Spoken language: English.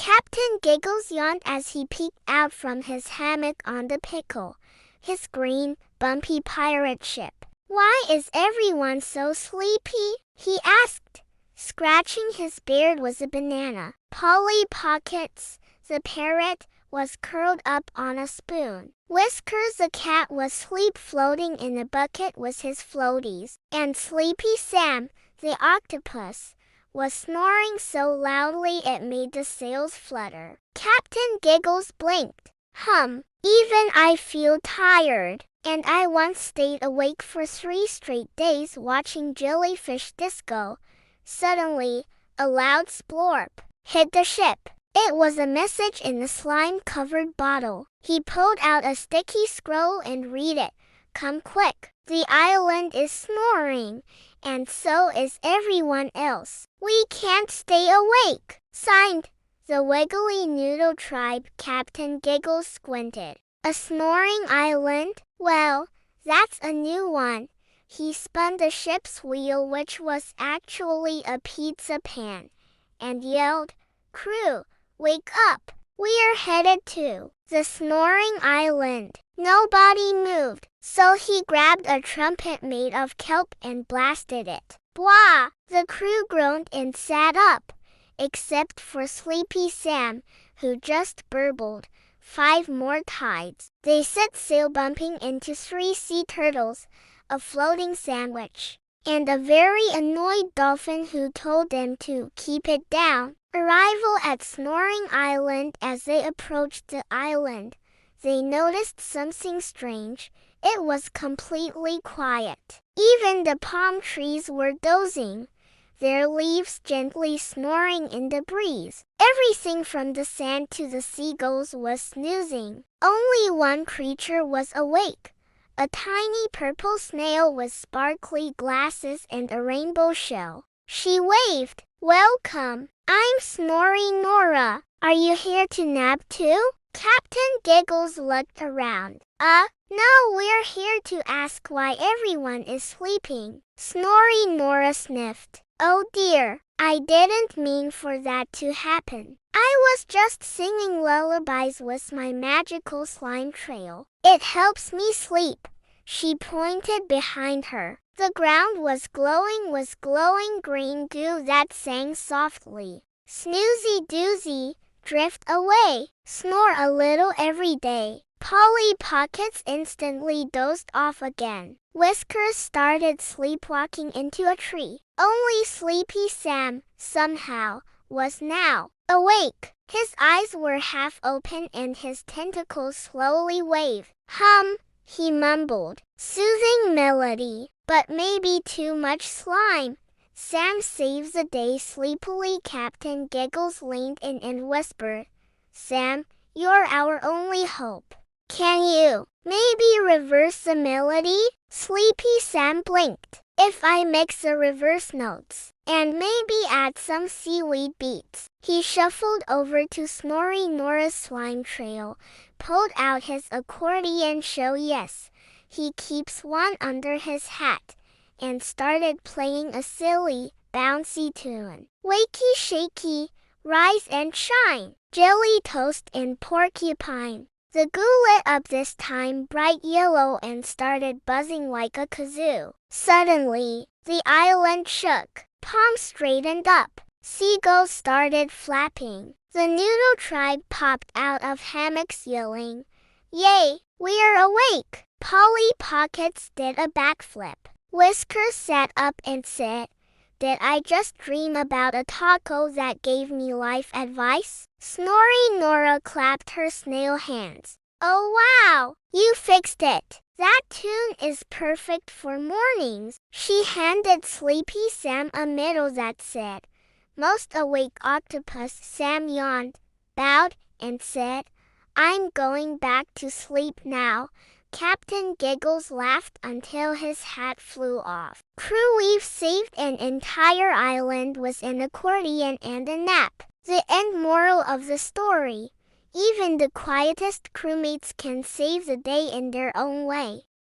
Captain Giggles yawned as he peeked out from his hammock on the Pickle, his green, bumpy pirate ship. "Why is everyone so sleepy?" he asked. Scratching his beard was a banana. Polly Pockets, the parrot, was curled up on a spoon. Whiskers the cat was asleep floating in a bucket with his floaties. And Sleepy Sam, the octopus, was snoring so loudly it made the sails flutter. Captain Giggles blinked. Even I feel tired. And I once stayed awake for 3 straight days watching jellyfish disco. Suddenly, a loud splorp hit the ship. It was a message in a slime-covered bottle. He pulled out a sticky scroll and read it. "Come quick. The island is snoring, and so is everyone else. We can't stay awake." Signed, the Wiggly Noodle Tribe. Captain Giggles squinted. A snoring island? Well, that's a new one. He spun the ship's wheel, which was actually a pizza pan, and yelled, "Crew, wake up! We're headed to the Snoring Island." Nobody moved, so he grabbed a trumpet made of kelp and blasted it. Blah! The crew groaned and sat up, except for Sleepy Sam, who just burbled, "5 more tides." They set sail bumping into 3 sea turtles, a floating sandwich, and a very annoyed dolphin who told them to keep it down. Arrival at Snoring Island. As they approached the island, they noticed something strange. It was completely quiet. Even the palm trees were dozing, their leaves gently snoring in the breeze. Everything from the sand to the seagulls was snoozing. Only one creature was awake. A tiny purple snail with sparkly glasses and a rainbow shell. She waved. "Welcome. I'm Snory Nora. Are you here to nap too?" Captain Giggles looked around. No, we're here to ask why everyone is sleeping." Snory Nora sniffed. "Oh dear, I didn't mean for that to happen. I was just singing lullabies with my magical slime trail. It helps me sleep." She pointed behind her. The ground was glowing with glowing green goo that sang softly. "Snoozy doozy, drift away. Snore a little every day." Polly Pockets instantly dozed off again. Whiskers started sleepwalking into a tree. Only Sleepy Sam, somehow, was now awake. His eyes were half open and his tentacles slowly waved. He mumbled. "Soothing melody, but maybe too much slime." "Sam saves the day sleepily." Captain Giggles leaned in and whispered, "Sam, you're our only hope. Can you maybe reverse the melody?" Sleepy Sam blinked. "If I mix the reverse notes, and maybe add some seaweed beats." He shuffled over to Snory Nora's slime trail, pulled out his accordion show. Yes, he keeps one under his hat, and started playing a silly, bouncy tune. "Wakey shakey, rise and shine, jelly toast and porcupine." The goo lit up this time bright yellow and started buzzing like a kazoo. Suddenly, the island shook. Palms straightened up. Seagulls started flapping. The Noodle Tribe popped out of hammocks yelling, "Yay, we're awake!" Polly Pockets did a backflip. Whiskers sat up and said, "Did I just dream about a taco that gave me life advice?" Snory Nora clapped her snail hands. "Oh wow, you fixed it. That tune is perfect for mornings." She handed Sleepy Sam a medal that said, "Most awake octopus." Sam yawned, bowed, and said, "I'm going back to sleep now." Captain Giggles laughed until his hat flew off. Crew, we've saved an entire island with an accordion and a nap. The end moral of the story: even the quietest crewmates can save the day in their own way.